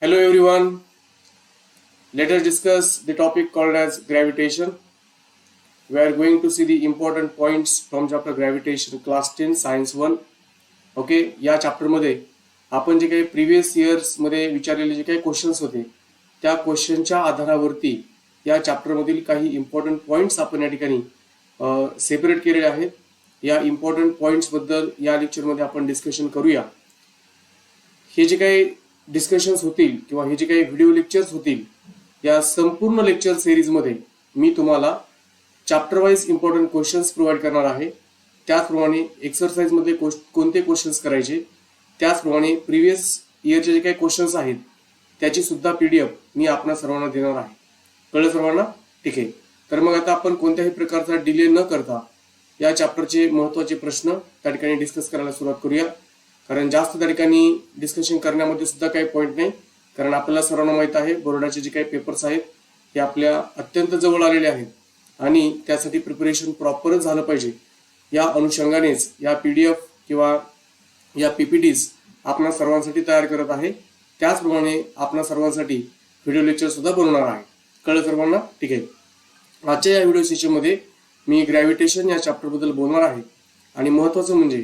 Hello everyone, let us discuss the topic called as gravitation. We are going to see the important points from chapter gravitation class 10 science 1. Okay, या चॅप्टरमध्ये आपण जे काही previous इयर्समध्ये विचारलेले जे काही questions होते त्या क्वेश्चनच्या आधारावरती या चॅप्टरमधील काही इम्पॉर्टंट पॉईंट्स आपण या ठिकाणी सेपरेट केलेले आहेत. या इम्पॉर्टंट पॉईंट्सबद्दल या लेक्चरमध्ये आपण डिस्कशन करूया. हे जे काही डिस्कशन्स होतील किंवा हे जे काही व्हिडिओ लेक्चर्स होतील या संपूर्ण लेक्चर सिरीजमध्ये मी तुम्हाला chapter wise important questions provide करणार आहे. त्याचप्रमाणे एक्सरसाइजमध्ये कोणते क्वेश्चन्स करायचे, त्याचप्रमाणे प्रिव्हियस इयरचे जे काही क्वेश्चन्स आहेत त्याची सुद्धा PDF मी आपणा सर्वांना देणार आहे. कळलं सर्वांना? ठीक आहे. तर मग आता आपण कोणत्याही प्रकारचा डिले न करता या चॅप्टरचे महत्त्वाचे प्रश्न त्या ठिकाणी डिस्कस करायला सुरुवात करूया. कारण जास्त त्या ठिकाणी डिस्कशन करण्यामध्ये सुद्धा काही पॉईंट नाही, कारण आपल्याला सर्वांना माहीत आहे बोर्डाचे जे काही पेपर्स आहेत ते आपल्या अत्यंत जवळ आलेले आहेत आणि त्यासाठी प्रिपरेशन प्रॉपरच झालं पाहिजे. या अनुषंगानेच या PDF किंवा या PPTs आपणा सर्वांसाठी तयार करत आहे. त्याचप्रमाणे आपणा सर्वांसाठी व्हिडिओ लेक्चर सुद्धा बनवणार आहे. कळलं सर्वांना? ठीक आहे. आजच्या या व्हिडिओ सेशनमध्ये मी ग्रॅव्हिटेशन या चॅप्टरबद्दल बोलणार आहे आणि महत्त्वाचं म्हणजे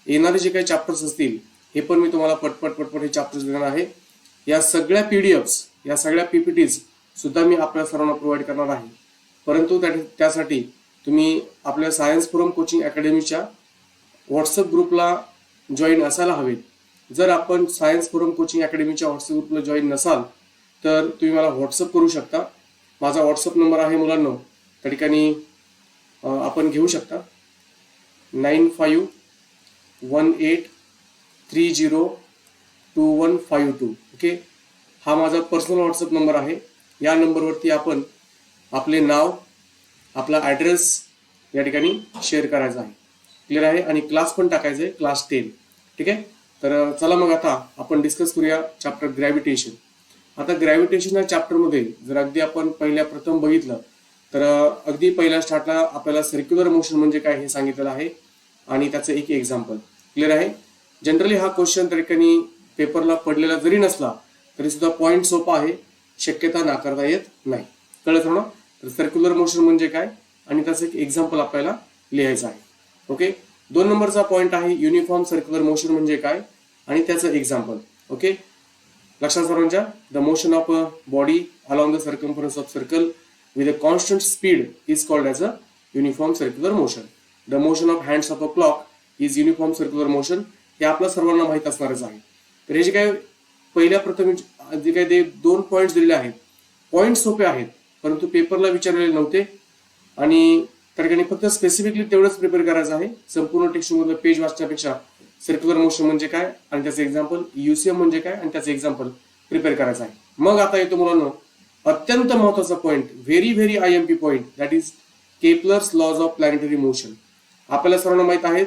येणारे जे काही चॅप्टर्स असतील हे पण मी तुम्हाला पटपट हे चॅप्टर्स देणार आहे. या सगळ्या PDFs या सगळ्या PPTs सुद्धा मी आपल्या सर्वांना प्रोव्हाइड करणार आहे. परंतु त्यासाठी तुम्ही आपल्या सायन्स फोरम कोचिंग अकॅडमीच्या व्हॉट्सअप ग्रुपला जॉईन असायला हवेत. जर आपण सायन्स फोरम कोचिंग अकॅडमीच्या व्हॉट्सअप ग्रुपला जॉईन नसाल तर तुम्ही मला व्हॉट्सअप करू शकता. माझा व्हॉट्सअप नंबर आहे मुलांनो, त्या ठिकाणी आपण घेऊ शकता 9518302152. ओके, हा माझा पर्सनल व्हॉट्सअप नंबर आहे. या नंबरवरती आपण आपले नाव, आपला ॲड्रेस या ठिकाणी शेअर करायचा आहे. क्लिअर आहे? आणि क्लास पण टाकायचा आहे, क्लास 10. ठीक आहे. तर चला मग आता आपण डिस्कस करूया चॅप्टर ग्रॅव्हिटेशन. आता ग्रॅव्हिटेशन या चॅप्टरमध्ये जर अगदी आपण प्रथम बघितलं तर अगदी पहिल्या स्टार्टला आपल्याला सर्क्युलर मोशन म्हणजे काय हे सांगितलेलं आहे आणि त्याचं एक एक्झाम्पल. क्लिअर आहे? जनरली हा क्वेश्चन त्या ठिकाणी पेपरला पडलेला जरी नसला तरी सुद्धा पॉईंट सोपा आहे, शक्यता नाकारता येत नाही. कळत ना? तर सर्क्युलर मोशन म्हणजे काय आणि त्याचं एक एक्झाम्पल आपल्याला लिहायचं आहे. ओके, 2 नंबरचा पॉईंट आहे युनिफॉर्म सर्क्युलर मोशन म्हणजे काय आणि त्याचं एक्झाम्पल. ओके, लक्षात सर्वांच्या, the motion of a body along the circumference of circle with a constant speed is called as a uniform circular motion. The motion of hands of a clock is uniform circular motion. हे आपल्या सर्वांना माहित असणारच आहे. तर हे जे काय प्रथम जे काही ते 2 पॉईंट्स दिलेले आहेत, पॉईंट सोपे आहेत परंतु पेपरला विचारलेले नव्हते आणि त्या ठिकाणी फक्त स्पेसिफिकली तेवढंच प्रिपेअर करायचं आहे. संपूर्ण टेक्स्टमधलं पेज वाचण्यापेक्षा सर्क्युलर मोशन म्हणजे काय आणि त्याचं एक्झाम्पल, UCM म्हणजे काय आणि त्याचं एक्झाम्पल प्रिपेअर करायचं आहे. मग आता येतो मुलांना अत्यंत महत्वाचा point, very IMP point, that is Kepler's laws of planetary motion. आपल्याला सर्वांना माहित आहेत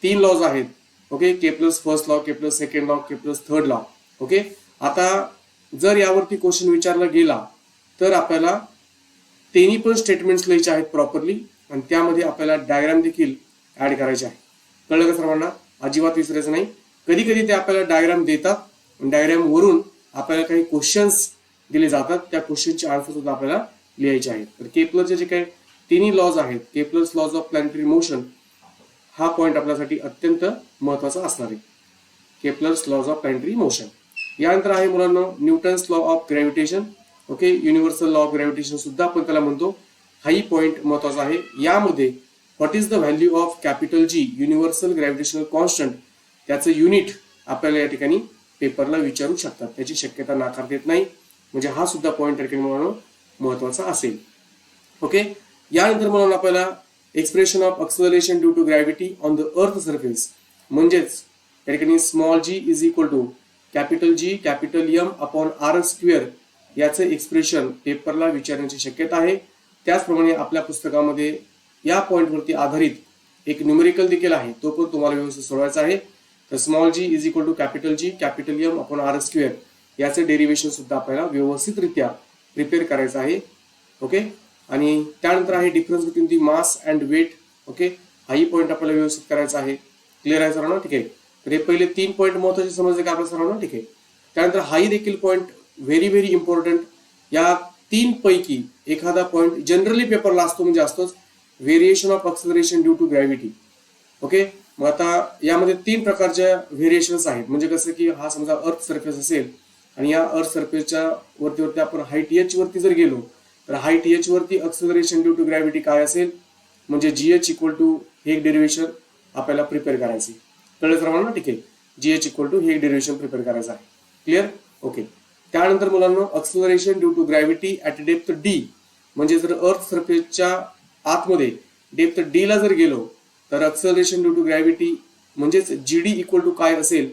3 लॉज आहेत. Okay, Kepler's first law, Kepler's second law, Kepler's third law. Okay, आता जर यावरती क्वेश्चन विचारला गेला तर आपल्याला तिन्ही पण स्टेटमेंट्स लिहायचे आहेत प्रॉपरली आणि त्यामध्ये आपल्याला डायग्राम देखील ऍड करायचे आहे. कळलं का सर्वांना? अजिबात विसरायचं नाही. कधी कधी ते आपल्याला डायग्राम देतात, डायग्राम वरून आपल्याला काही क्वेश्चन्स दिले जातात, त्या क्वेश्चनचे आन्सर सुद्धा आपल्याला लिहायचे आहेत. तर केपलरचे जे काही तिन्ही लॉज आहेत, Kepler's laws of planetary motion, हा पॉईंट आपल्यासाठी अत्यंत महत्वाचा असणार आहे. Kepler's laws of planetary motion. यानंतर आहे मुलांना Newton's law of gravitation. Okay, universal law of gravitation सुद्धा आपण त्याला म्हणतो. हाही पॉईंट महत्वाचा आहे. यामध्ये what is the value of capital G, universal gravitational constant, त्याचं युनिट आपल्याला या ठिकाणी पेपरला विचारू शकतात. त्याची शक्यता नाकारता येत नाही. म्हणजे हा सुद्धा पॉईंट या ठिकाणी महत्वाचा असेल. ओके, यानंतर म्हणून आपल्याला expression of acceleration due to gravity on the earth surface म्हणजेच या ठिकाणी small g is equal to capital G capital M upon R square याचं एक्सप्रेशन पेपरला विचारण्याची शक्यता आहे. त्याचप्रमाणे आपल्या पुस्तकामध्ये या पॉईंटवरती आधारित एक न्यूमेरिकल देखील आहे, तो पण तुम्हाला व्यवस्थित सोडवायचा आहे. तर small g is equal to capital G capital M upon R square याचं डेरिव्हेशन सुद्धा आपल्याला व्यवस्थितरित्या प्रिपेअर करायचं आहे. ओके, आणि त्यानंतर आहे difference between the mass and weight. Okay, हाही पॉईंट आपल्याला व्यवस्थित करायचा आहे. क्लिअर आहे सर्वांना? ठीक आहे. तर हे पहिले 3 पॉईंट महत्वाचे समजले का आपल्या सर्वांना? ठीक आहे. त्यानंतर हाही देखील पॉईंट व्हेरी व्हेरी इम्पॉर्टंट. या 3 पैकी एखादा पॉईंट जनरली पेपरला असतो म्हणजे असतोच, variation of acceleration due to gravity. Okay, मग आता यामध्ये 3 प्रकारच्या व्हेरिएशन्स आहेत. म्हणजे कसं की हा समजा अर्थ सरफेस असेल आणि या अर्थ सरफेसच्या वरती आपण हाईट h वरती जर गेलो तर हाईट h वरती एक्सेलरेशन ड्यू टू ग्रॅव्हिटी काय असेल, म्हणजे GH इक्वल टू हे एक डेरिव्हेशन आपल्याला प्रिपेअर करायचे. कळलं सर्वांना? ठीक आहे, GH इक्वल टू हे एक डेरिव्हेशन प्रिपेअर करायचं आहे. क्लिअर? ओके. त्यानंतर मुलांना acceleration due to gravity at depth D, म्हणजे जर अर्थ सरफेसच्या आतमध्ये डेप्थ D ला जर गेलो तर एक्सेलरेशन ड्यू टू ग्रॅव्हिटी म्हणजेच GD इक्वल टू काय असेल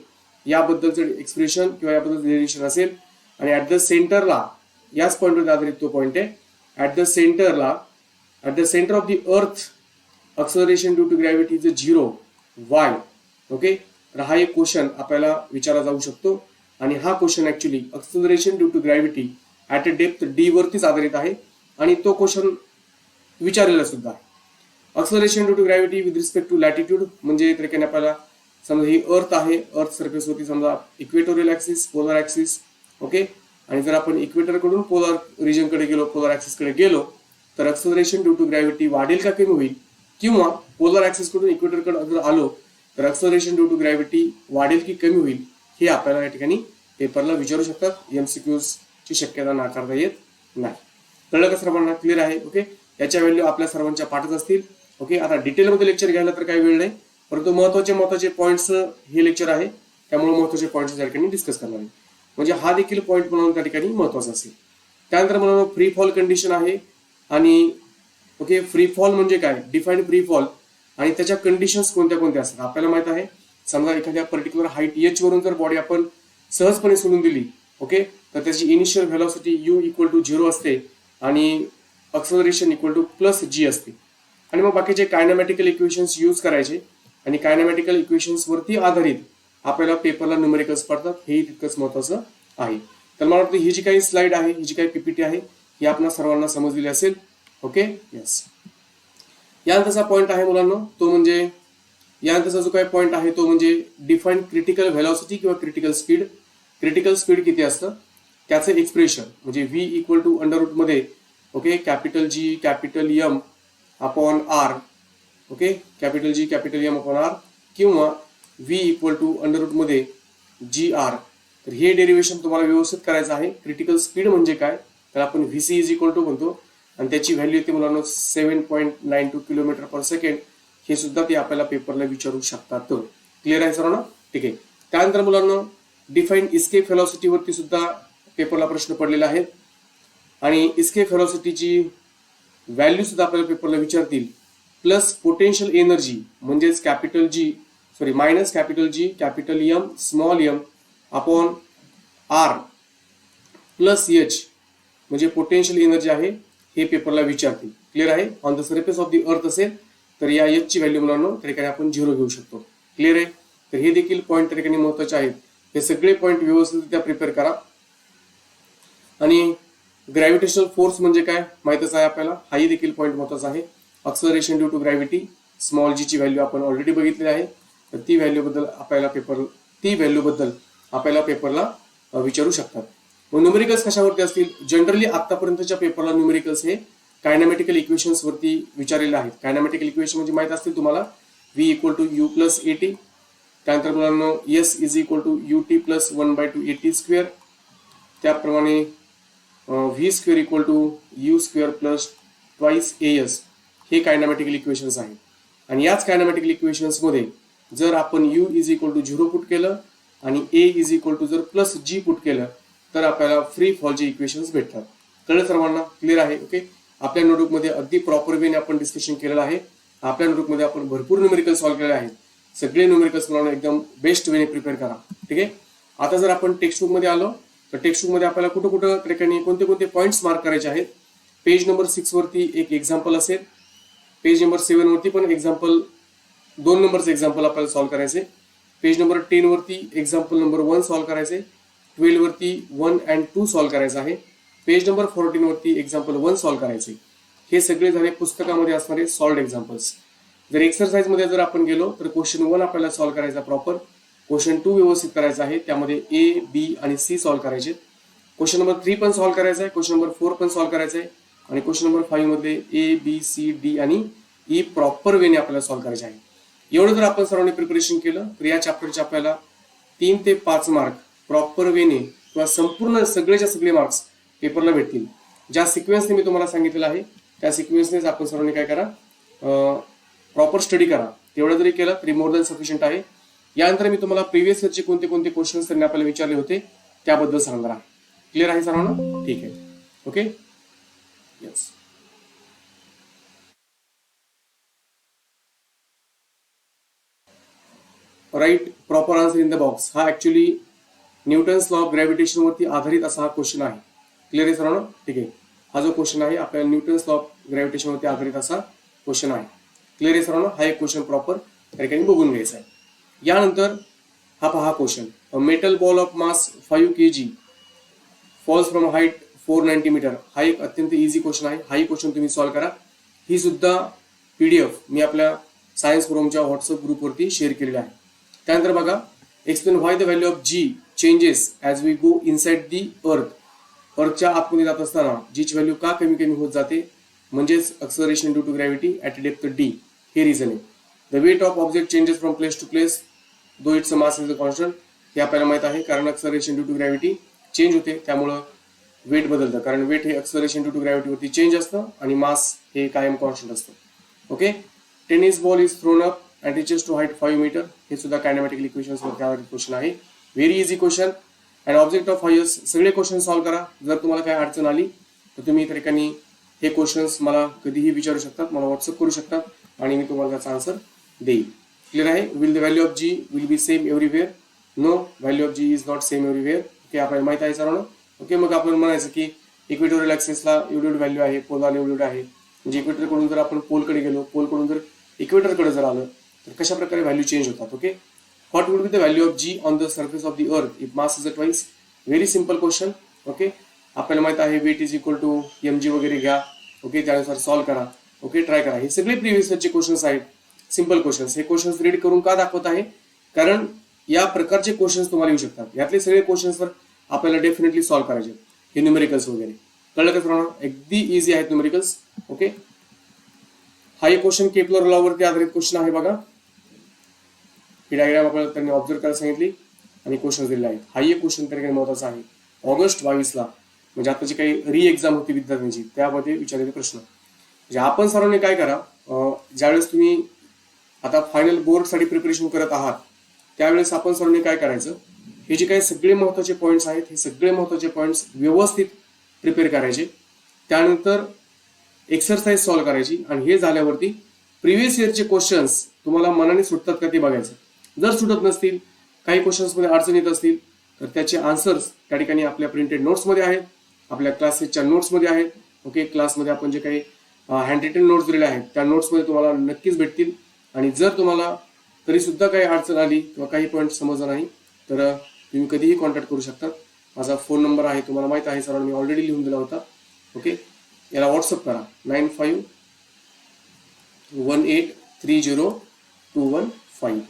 याबद्दलचं एक्सप्रेशन किंवा याबद्दल डेरिव्हेशन असेल. आणि ऍट द सेंटरला, याच पॉईंटवर आधारित तो पॉईंट आहे, at the centre of the earth acceleration due to gravity is 0 y. Okay, तर हा एक क्वेश्चन आपल्याला विचारला जाऊ शकतो आणि हा question actually acceleration due to gravity at a depth D वरतीच आधारित आहे आणि तो क्वेश्चन विचारलेला सुद्धा आहे. Acceleration due to gravity with respect to latitude, म्हणजे तर आपल्याला समजा ही अर्थ आहे, अर्थ सरफेस होती समजा equatorial axis, polar axis. Okay, आणि जर आपण इक्वेटर कडून पोलर रिजन कडे गेलो, पोलर ऍक्सिस कडे गेलो तर एक्सेलरेशन ड्यू टू ग्रॅव्हिटी वाढेल का कमी होईल, किंवा पोलर ऍक्सिस कडून इक्वेटर कडे जर आलो तर एक्सेलरेशन ड्यू टू ग्रॅव्हिटी वाढेल की कमी होईल, हे आपल्याला या ठिकाणी पेपरला विचारू शकतात. MCQs ची शक्यता नाकारता येत नाही. कळलं का सर्वांना? क्लिअर आहे? ओके, याच्या व्हॅल्यू आपल्या सर्वांच्या पाठच असतील. ओके, आता डिटेलमध्ये लेक्चर घ्यायला तर काही वेळ नाही, परंतु महत्वाचे पॉईंट्स हे लेक्चर आहे, त्यामुळे महत्वाचे पॉईंट्स त्या ठिकाणी डिस्कस करणार आहे. म्हणजे हा देखील पॉईंट म्हणून त्या ठिकाणी महत्वाचा असेल. त्यानंतर मला फ्री फॉल कंडिशन आहे. आणि ओके, फ्री फॉल म्हणजे काय, डिफाईन्ड फ्री फॉल आणि त्याच्या कंडिशन्स कोणत्या कोणत्या असतात आपल्याला माहित आहे. समजा एखाद्या पर्टिक्युलर हाईट h वरून जर बॉडी आपण सहजपणे सोडून दिली, ओके, तर त्याची initial velocity u equal to 0 असते आणि एक्सेलरेशन इक्वल टू +g असते. आणि मग बाकीचे कायनेमॅटिकल इक्वेशन्स यूज करायचे आणि कायनेमॅटिकल इक्वेशन्स वरती आधारित आपल्याला पेपरला न्यूमेरिकल्स पडतात, हे तितकंच महत्वाचं आहे. तर मला वाटतं ही जी काही स्लाइड आहे, ही जी काही PPT आहे, ही आपल्या सर्वांना समजलेली असेल. Okay, yes. यानंतरचा पॉईंट आहे मुलांना, तो म्हणजे यानंतरचा जो काही पॉईंट आहे तो म्हणजे डिफाईन क्रिटिकल व्हेलॉसिटी किंवा क्रिटिकल स्पीड. क्रिटिकल स्पीड किती असतं त्याचं एक्सप्रेशन म्हणजे V इक्वल टू अंडररूट मध्ये, okay, capital G capital M upon R, okay, capital G capital M upon R, किंवा V इक्वल टू अंडररूट मध्ये GR. तर हे डेरिव्हेशन तुम्हाला व्यवस्थित करायचं आहे. क्रिटिकल स्पीड म्हणजे काय तर आपण VC इज इक्वल टू म्हणतो आणि त्याची व्हॅल्यू येते मुलांना 7.92 किलोमीटर पर सेकंड. हे सुद्धा ते आपल्याला पेपरला विचारू शकतात. क्लिअर आहे सर्वांना? ठीक आहे. त्यानंतर मुलांना डिफाईन इस्केप व्हेलॉसिटी वरती सुद्धा पेपरला प्रश्न पडलेले आहेत आणि इस्केप व्हेलॉसिटीची व्हॅल्यू सुद्धा आपल्याला पेपरला विचारतील. प्लस पोटेन्शियल एनर्जी म्हणजेच minus capital G capital M small m upon R plus H म्हणजे पोटेन्शियल एनर्जी आहे, हे पेपरला विचारतील. क्लिअर आहे? On the surface of the अर्थ असेल तर या H ची व्हॅल्यू मुलांना त्या ठिकाणी आपण 0 घेऊ शकतो. क्लिअर आहे? तर हे देखील पॉईंट त्या ठिकाणी महत्वाचे आहेत. हे सगळे पॉईंट व्यवस्थितरित्या प्रिपेअर करा. आणि ग्रॅव्हिटेशनल फोर्स म्हणजे काय माहितच आहे आपल्याला, हाही देखील पॉईंट महत्वाचा आहे. Acceleration due to gravity small g ची व्हॅल्यू आपण ऑलरेडी बघितली आहे. तर ती व्हॅल्यू बद्दल आपल्याला पेपरला विचारू शकतात. मग न्यूमेरिकल्स कशावरती असतील? जनरली आतापर्यंतच्या पेपरला न्यूमेरिकल्स हे कायनेमॅटिकल इक्वेशन्स वरती विचारलेले आहेत. कायनेमॅटिकल इक्वेशन म्हणजे माहित असतील तुम्हाला, V equal to U plus AT, त्यानंतर मुलांना S is equal to UT plus 1/2 AT square, त्याप्रमाणे V square equal to U square plus twice AS, हे कायनेमॅटिकल इक्वेशन्स आहेत. आणि याच कायनेमॅटिकल इक्वेशन्स मध्ये जर आपण U is equal to 0 put केलं आणि A इज इक्वल टू जर प्लस G पुट केलं तर आपल्याला फ्री फॉलचे इक्वेशन्स भेटतात. कळलं सर्वांना? क्लिअर आहे? ओके, आपल्या नोटबुक मध्ये अगदी प्रॉपर वेने आपण डिस्कशन केलेलं आहे. आपल्या नोटबुक मध्ये आपण भरपूर न्यूमेरिकल सॉल्व्ह केलेले आहेत. सगळे न्यूमेरिकल्स मला एकदम बेस्ट वेने प्रिपेअर करा. ठीक आहे. आता जर आपण टेक्स्टबुक मध्ये आलो तर टेक्स्टबुक मध्ये आपल्याला कुठं कुठं ठिकाणी कोणते कोणते पॉईंट्स मार्क करायचे आहेत. पेज नंबर 6 वरती एक एक्झाम्पल असेल, पेज नंबर 7 वरती पण एक्झाम्पल 2 नंबरचं एक्झाम्पल आपल्याला सॉल्व्ह करायचे, पेज नंबर 10 वरती एक्झाम्पल नंबर 1 सॉल्व्ह करायचे, 12 वरती 1 and 2 सॉल्व्ह करायचं आहे, पेज नंबर 14 वरती एक्झाम्पल 1 सॉल्व्ह करायचे. हे सगळे झाले पुस्तकामध्ये असणारे सॉल्व्ड एक्झाम्पल्स. जर एक्सरसाइज मध्ये जर आपण गेलो तर क्वेश्चन 1 आपल्याला सॉल्व्ह करायचा प्रॉपर, क्वेश्चन 2 व्यवस्थित करायचा आहे, त्यामध्ये ए, बी आणि सी सॉल्व्ह करायचे. क्वेश्चन नंबर 3 पण सॉल्व्ह करायचा आहे, क्वेश्चन नंबर 4 पण सॉल्व्ह करायचा आहे आणि क्वेश्चन नंबर 5 मध्ये ए, बी, सी, डी आणि ई प्रॉपर वेने आपल्याला सॉल्व्ह करायचे आहे. एवढं जर आपण सर्वांनी प्रिपरेशन केलं तर या चॅप्टरचे आपल्याला 3 ते 5 मार्क प्रॉपर वेने किंवा संपूर्ण सगळेच्या सगळे मार्क्स पेपरला भेटतील. ज्या सिक्वेन्सने मी तुम्हाला सांगितलेलं आहे त्या सिक्वेन्सनेच आपण सर्वांनी काय करा, प्रॉपर स्टडी करा. तेवढं जरी केलं तरी मोर दॅन सफिशियंट आहे. यानंतर मी तुम्हाला प्रिव्हियस इयरचे कोणते कोणते क्वेश्चन्स त्यांनी आपल्याला विचारले होते त्याबद्दल सांगणार आहे. क्लिअर आहे सर्वांना? ठीक आहे. Okay, yes. Right proper answer in the box. हा actually Newton's law of gravitation वरती आधारित असा हा क्वेश्चन आहे. क्लिअर आहे सर्वांना? ठीक आहे. हा जो क्वेश्चन आहे आपल्याला न्यूटन्स लॉ ऑफ ग्रॅव्हिटेशन वरती आधारित असा क्वेश्चन आहे. क्लिअर आहे सर्वांना? हा एक क्वेश्चन प्रॉपर त्या ठिकाणी बघून घ्यायचा आहे. यानंतर हा पहा question, a metal ball of mass 5 kg falls from height 490 metre. हा एक अत्यंत इझी क्वेश्चन आहे. हाही क्वेश्चन तुम्ही सॉल्व्ह करा. ही सुद्धा PDF मी आपल्या सायन्स फोरमच्या व्हॉट्सअप ग्रुपवरती शेअर केलेला आहे. त्यानंतर बघा, explain why the value of G changes as we go inside the earth. अर्थच्या आतमध्ये जात असताना जीची व्हॅल्यू का कमी कमी होत जाते, म्हणजेच acceleration due to gravity at depth D. हे रिझन आहे. The weight of object changes from place to place though its mass is a constant. हे आपल्याला माहित आहे, कारण acceleration due to gravity change होते त्यामुळं वेट बदलतं, कारण वेट हे एक्सलरेशन ड्यू टू ग्रॅव्हिटीवरती चेंज असतं आणि मास हे कायम कॉन्स्टंट असतं. Okay. Tennis ball is thrown up and reaches to height 5 metre. हे सुद्धा कायनेमॅटिकल इक्वेशन्स वरती आधारित क्वेश्चन आहे. Very easy question. And object of highest. सगळे क्वेश्चन सॉल्व्ह करा. जर तुम्हाला काय अडचण आली तर तुम्ही त्या ठिकाणी हे क्वेश्चन्स मला कधीही विचारू शकतात, मला व्हॉट्सअप करू शकतात आणि मी तुम्हाला त्याचा आन्सर देईल. क्लिअर आहे? Will the value of G will be same everywhere? No, value of G is not same everywhere. Okay, आपल्याला माहित आहे सर्वांना. ओके, मग आपण म्हणायचं की इक्वेटोरियल ऍक्सिसला एवढी व्हॅल्यू आहे, पोलला एवढी आहे. म्हणजे इक्वेटरकडून जर आपण पोलकडे गेलो, पोलकडून जर इक्वेटरकडे जर आलं तर कशा प्रकारे व्हॅल्यू चेंज होतात. Okay, what would be the value of G on the surface of the earth if mass is a twice? Very simple question. Okay, आपल्याला माहित आहे weight is equal to mg वगैरे घ्या. ओके, त्यानुसार solve करा. Okay, try करा. हे सगळे प्रिव्हियस इयरचे क्वेश्चन्स आहेत, सिम्पल क्वेश्चन्स. हे क्वेश्चन्स रीड करून का दाखवत आहे, कारण या प्रकारचे क्वेश्चन्स तुम्हाला येऊ शकतात. यातले सगळे क्वेश्चन्स तर आपल्याला डेफिनेटली सॉल्व्ह करायचे. हे न्यूमेरिकल्स वगैरे कळलं का तुम्हाला? अगदी इझी आहेत न्यूमेरिकल्स. ओके, हा एक क्वेश्चन केपलर लॉ वरती आधारित क्वेश्चन आहे. बघा, ही डायग्राम आपल्याला त्यांनी ऑब्झर्व करायला सांगितली आणि क्वेश्चन दिलेले आहेत. हा एक क्वेश्चन त्या ठिकाणी महत्वाचा आहे. ऑगस्ट 22ला म्हणजे आता जी काही री एक्झाम होती विद्यार्थ्यांची त्यामध्ये विचारलेले प्रश्न. म्हणजे आपण सर्वांनी काय करा, ज्यावेळेस तुम्ही आता फायनल बोर्डसाठी प्रिपरेशन करत आहात त्यावेळेस आपण सर्वांनी काय करायचं, हे जे काही सगळे महत्वाचे पॉईंट्स आहेत हे सगळे महत्वाचे पॉईंट्स व्यवस्थित प्रिपेअर करायचे. त्यानंतर एक्सरसाइज सॉल्व्ह करायची आणि हे झाल्यावरती प्रिव्हियस इयरचे क्वेश्चन्स तुम्हाला मनाने सुटतात का ते बघायचं. जर सुटत नसतील, काही क्वेश्चन्समध्ये अडचण येत असतील तर त्याचे आन्सर्स त्या ठिकाणी आपल्या प्रिंटेड नोट्समध्ये आहेत, आपल्या क्लासेसच्या नोट्समध्ये आहेत. ओके, क्लासमध्ये आपण जे काही हँड रिटन नोट्स दिलेले आहेत त्या नोट्समध्ये तुम्हाला नक्कीच भेटतील. आणि जर तुम्हाला तरी सुद्धा काही अडचण आली किंवा काही पॉईंट समजला नाही तर तुम्ही कधीही कॉन्टॅक्ट करू शकता. माझा फोन नंबर आहे, तुम्हाला माहित आहे सर्वांनी, मी ऑलरेडी लिहून दिला होता. ओके, याला व्हॉट्सअप करा 9518302115.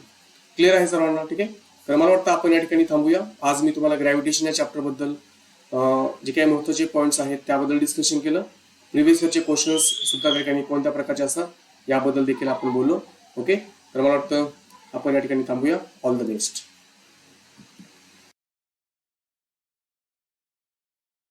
क्लिअर आहे सर्वांना? ठीक आहे, तर मला वाटतं आपण या ठिकाणी थांबूया. आज मी तुम्हाला ग्रॅव्हिटेशन या चॅप्टरबद्दल जे काही महत्त्वाचे पॉईंट्स आहेत त्याबद्दल डिस्कशन केलं. प्रिव्हियस इयरचे क्वेश्चन्स सुद्धा त्या ठिकाणी कोणत्या प्रकारचे असतात याबद्दल देखील आपण बोललो. ओके, तर मला वाटतं आपण या ठिकाणी थांबूया. All the best.